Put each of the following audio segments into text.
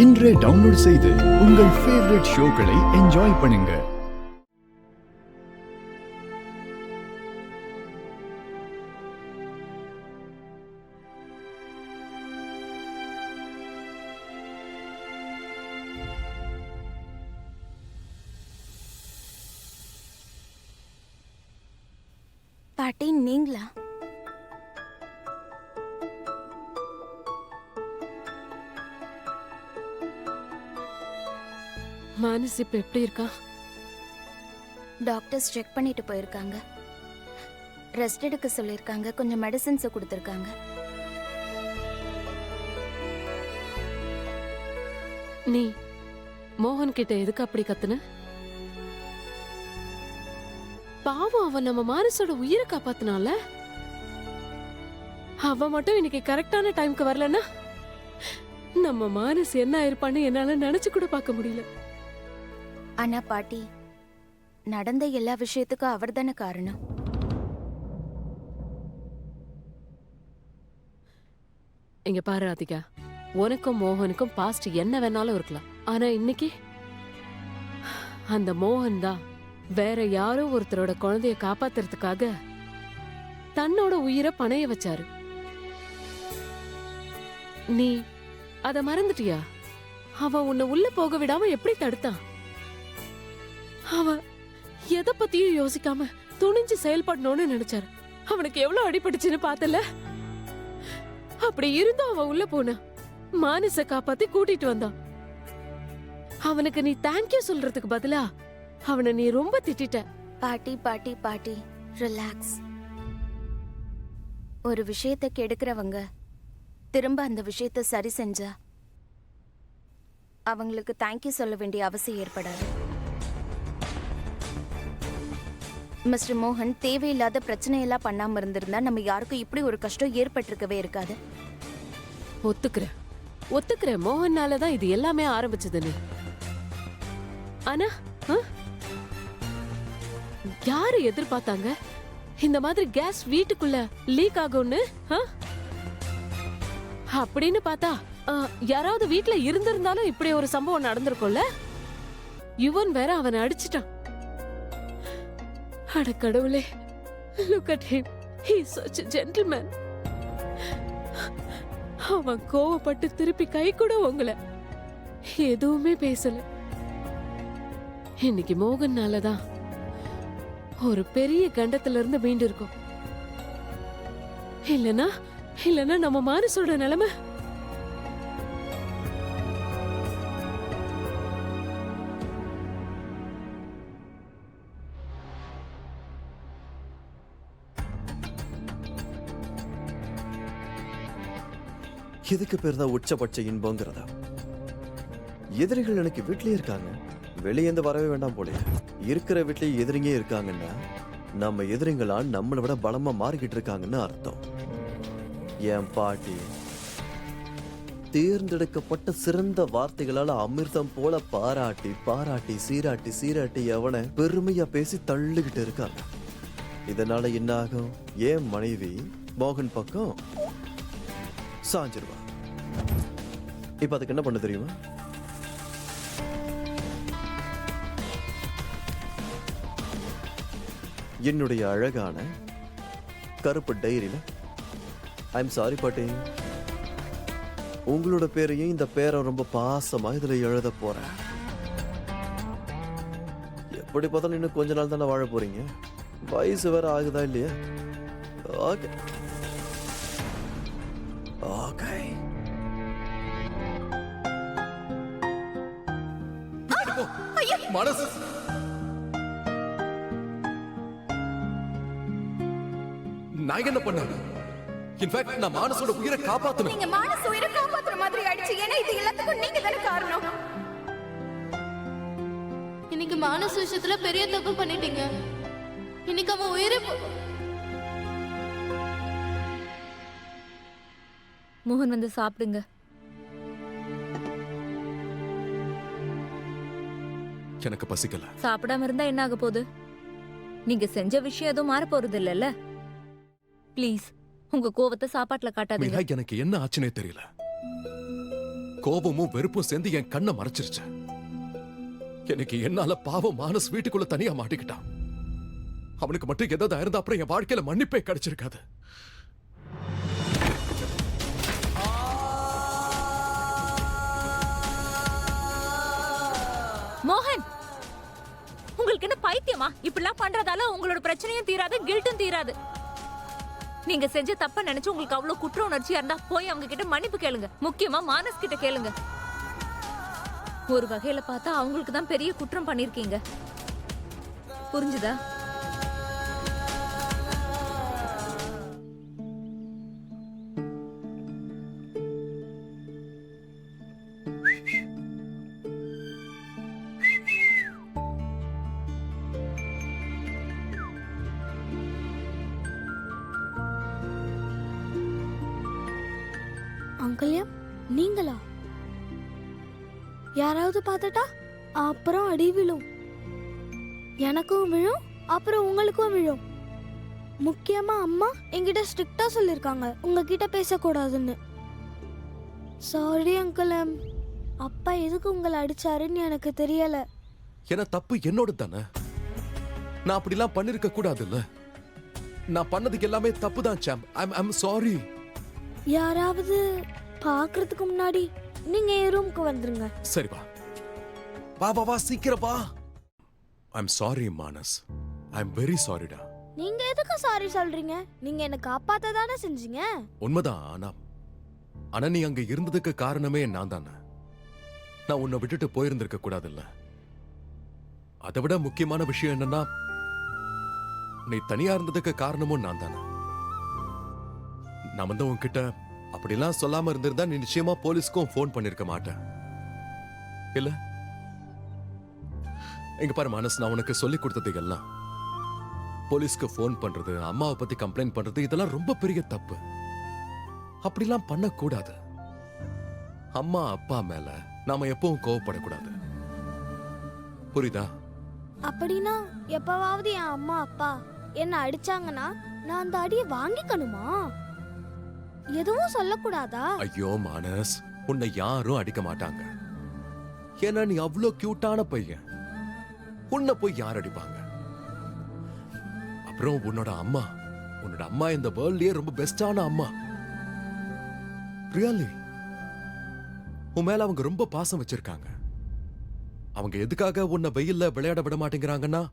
இன்றே டவுன்லோட் செய்து உங்கள் ஃபேவரட் ஷோக்களை என்ஜாய் பண்ணுங்க. பாட்டி, நீங்களா? மானஸ் இப்ப எப்படி இருக்கா? டாக்டர்ஸ் செக் பண்ணிட்டு போயிருக்காங்க. ரெஸ்ட் எடுக்க சொல்லிருக்காங்க. கொஞ்சம் மெடிசின்ஸ் கொடுத்திருக்காங்க. நீ மோகன் கிட்ட எதுக்கு அப்படி கத்துன? பாவம், அவன் நம்ம மானஸோட உயிரை காப்பாத்தினால. அவ மட்டும் இன்னைக்கு கரெக்டான டைம்க்கு வரலன்னா நம்ம மானஸ் என்ன ஆயிருப்பான்னு என்னால நினைச்சு கூட பார்க்க முடியல. ஆனா பாட்டி, நடந்த எல்லா விஷயத்துக்கும் அவர் தானே காரணம். இங்க பாரு ராதிகா, உனக்கும் மோகனுக்கும் பாஸ்ட் என்ன வேணாலும் இருக்கலாம். ஆனா இன்னைக்கு அந்த மோகன் தான் வேற யாரோ ஒருத்தரோட குழந்தைய காப்பாத்துறதுக்காக தன்னோட உயிரை பணைய வச்சாரு. நீ அத மறந்துட்டியா? அவன் உன்னை உள்ள போக விடாம எப்படி தடுத்தான்? அவன் எதை பத்தியும் யோசிக்காம துணிஞ்சு செயல்படணும்னு நினைச்சாரு. அவனுக்கு எவ்வளவு அடிபட்டுச்சுன்னு பார்த்தல. அப்படி இருந்தும் அவன் உள்ள போன மானஸ காப்பாத்தி கூட்டிட்டு வந்தான். அவனுக்கு நீ தேங்க்யூ சொல்றதுக்கு பதிலா அவனை நீ ரொம்ப திட்டிட்ட. பாட்டி பாட்டி பாட்டி, ரிலாக்ஸ். ஒரு விஷயத்தை கெடுக்கிறவங்க திரும்ப அந்த விஷயத்தை சரி செஞ்சா அவங்களுக்கு தேங்க்யூ சொல்ல வேண்டிய அவசியம் ஏற்படாது. மிஸ்டர் மோகன் தேவையில்லாத பிரச்சனையெல்லாம் பண்ணாம இருந்திருந்தா நம்ம யாருக்கும் இப்படி ஒரு கஷ்டம் ஏற்பட்டிருக்கவே இருக்காது. ஒத்துக்கிறேன், மோகன்னாலதான் இது எல்லாமே ஆரம்பிச்சதுன்னு. ஆனா யாரு எதிர்பார்த்தாங்க இந்த மாதிரி கேஸ் வீட்டுக்குள்ள லீக் ஆகும்னு? அப்படின்னு பார்த்தா யாராவது வீட்டுல இருந்திருந்தாலும் இப்படி ஒரு சம்பவம் நடந்திருக்கும்ல. யுவன் வேற அவனை அடிச்சிட்டான். அட கடவுளே, look at him. He is such a gentleman. அவன் கோவப்பட்டு திருப்பி கை கூட உங்கள எதுவுமே பேசல. இன்னைக்கு மோகன்னாலதான் ஒரு பெரிய கண்டத்துல இருந்து மீண்டு இருக்கும். இல்லனா நம்ம மானஸோட நிலைமை. இதுக்கு பேர் தான் உச்சபட்ச இன்பங்கிறதா? எதிரிகள் எனக்கு வீட்லயே இருக்காங்க, வெளியேந்து வரவே வேண்டாம் போல. இருக்கிற வீட்லயே எதிரிங்க இருக்காங்கன்னா நம்ம எதிரிங்களா நம்மளை விட பலமா மாறிக்கிட்டு இருக்காங்கன்னு அர்த்தம். என் பாட்டி தேர்ந்தெடுக்கப்பட்ட சிறந்த வார்த்தைகளால அமிர்தம் போல பாராட்டி பாராட்டி சீராட்டி சீராட்டி அவனை பெருமையா பேசி தள்ளிக்கிட்டு இருக்காங்க. இதனால என்ன ஆகும்? என் மனைவி மோகன் பக்கம் சாஞ்சிருவா. இப்ப அதுக்கு என்ன பண்ண தெரியுமா? என்னுடைய அழகான கருப்பு டைரியில ஐம் சாரி பாட்டி, உங்களோட பேரையும் இந்த பேரை ரொம்ப பாசமா இதுல எழுத போறேன். எப்படி பார்த்தாலும் இன்னும் கொஞ்ச நாள் தானே வாழ போறீங்க. வயசு வேற ஆகுதா இல்லையா? Okay okay. மனசு நான் என்ன பண்ணேன்? இன்ஃபேக்ட் நான் மானஸோட உயிரை காப்பாத்தணும். நீங்க மானஸ் உயிரை காப்பாத்துற மாதிரி ஆயிடுச்சு. ஏன்னா இது எல்லாத்துக்கும் நீங்க தானே காரணம். இன்னைக்கு மானஸ் விஷயத்துல பெரிய தப்பு பண்ணிட்டீங்க. இன்னைக்கு அவன் உயிரை மோகன் வந்து சாப்பிடுங்க. எனக்கு பசிக்கல. சாப்பிடாம இருந்தா என்ன ஆக போகுது? நீங்க செஞ்ச விஷயம் எதுவும் மாற போறது இல்லல்ல. ப்ளீஸ் உங்க கோவத்தை சாப்பாட்டுல காட்டாதீங்க. எனக்கு என்ன ஆச்சுனே தெரியல. கோபமும் வெறுப்பும் சேர்ந்து என் கண்ணை மறைச்சிருச்சு. எனக்கு என்னால பாவம் மானஸ் வீட்டுக்குள்ள தனியா மாட்டிக்கிட்டான். அவனுக்கு மட்டும் ஏதாவது இருந்தா அப்புறம் என் வாழ்க்கையில மன்னிப்பே கிடைச்சிருக்காது. மோகன், உங்களுக்கு என்ன பைத்தியமா? இப்படிலாம் பண்றதால உங்களோட பிரச்சனையும் தீராது, கில்ட்டும் தீராது. நீங்க செஞ்ச தப்ப நினைச்சு உங்களுக்கு அவ்வளவு குற்ற உணர்ச்சியா இருந்தா போய் அவங்க கிட்ட மன்னிப்பு கேளுங்க. முக்கியமா மானஸ் கிட்ட கேளுங்க. ஒரு வகையில பார்த்தா அவங்களுக்கு தான் பெரிய குற்றம் பண்ணிருக்கீங்க. புரிஞ்சுதா? அங்கல்யம், நீங்களா? யாராவது பார்த்துட்டா அப்புறம் அடி விழும். எனக்கும் விழும், அப்புறம் உங்களுக்கும் விழும். முக்கியமா அம்மா என்கிட்ட ஸ்ட்ரிக்டா சொல்லிருக்காங்க உங்ககிட்ட பேசக்கூடாதுன்னு. சாரி அங்கல்யம், அப்பா எதுக்கு உங்களை அடிச்சாருன்னு எனக்கு தெரியல. ஏன்னா தப்பு என்னோட தானே. நான் அப்படிலாம் பண்ணிருக்க கூடாதுல்ல. நான் பண்ணதுக்கு எல்லாமே தப்பு தான் சாம். I'm sorry. யாராவது பாக்குறதுக்கு முன்னாடி நீங்க என் ரூமுக்கு வந்துருங்க. சரி வா வா வா வா சீக்கிரம் வா. I'm sorry Manas. I'm very சாரிடா. நீங்க எதுக்கு சாரி சொல்றீங்க? நீங்க என்ன காப்பாத்த தானே செஞ்சீங்க. உண்மைதான். ஆனா நீ அங்க இருந்ததுக்கு காரணமே நான் தானே. நான் உன்னை விட்டுட்டு போயிருந்திருக்க கூடாதுல்ல. அதை விட முக்கியமான விஷயம் என்னன்னா, நீ தனியா இருந்ததுக்கு காரணமும் நான் தானே. நான் வந்து உன்கிட்ட அப்படிலாம் சொல்லாம இருந்திருந்தா நீ நிச்சயமா போலீஸ்க்கும் போன் பண்ணிருக்க மாட்டேன் இல்ல? இங்க பாரு மானஸ், நான் உனக்கு சொல்லி கொடுத்தது எல்லாம் போலீஸ்க்கு போன் பண்றது, அம்மாவை பத்தி கம்ப்ளைண்ட் பண்றது, இதெல்லாம் ரொம்ப பெரிய தப்பு. அப்படிலாம் பண்ண கூடாது. அம்மா அப்பா மேல நாம எப்பவும் கோவப்படக்கூடாது. புரியுதா? அப்படின்னா எப்பவாவது என் அம்மா அப்பா என்ன அடிச்சாங்கன்னா நான் அந்த அடியை வாங்கிக்கணுமா? எதுவும் சொல்லக்கூடாதா? ஐயோ மானஸ், உன்னை யாரும் அடிக்க மாட்டாங்க. ஏன்னா நீ அவ்வளோ கியூட்டான பையன். உன்னை போய் யார் அடிப்பாங்க? அப்புறம் உன்னோட அம்மா இந்த வேர்ல்ட்லயே ரொம்ப பெஸ்டான அம்மா. ரியலி உன் மேல அவங்க ரொம்ப பாசம் வச்சிருக்காங்க. அவங்க எதுக்காக உன்னை வெயில்ல விளையாட விட மாட்டேங்கிறாங்கன்னா,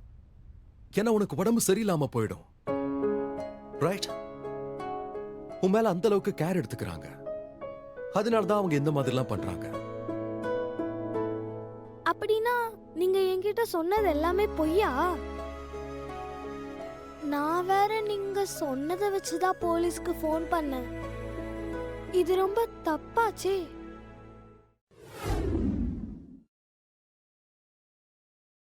ஏன்னா உனக்கு உடம்பு சரியில்லாம போயிடும். ரைட்? உன் மேல அந்த அளவுக்கு கேர் எடுத்துக்கிறாங்க. அதனாலதான் அவங்க இந்த மாதிரிலாம் பண்றாங்க. அப்படின்னா நீங்க என்கிட்ட சொன்னது எல்லாமே பொய்யா? நான் வேற நீங்க சொன்னதை வச்சுதான் போலீஸ்க்கு ஃபோன் பண்ணேன். இது ரொம்ப தப்பாச்சே.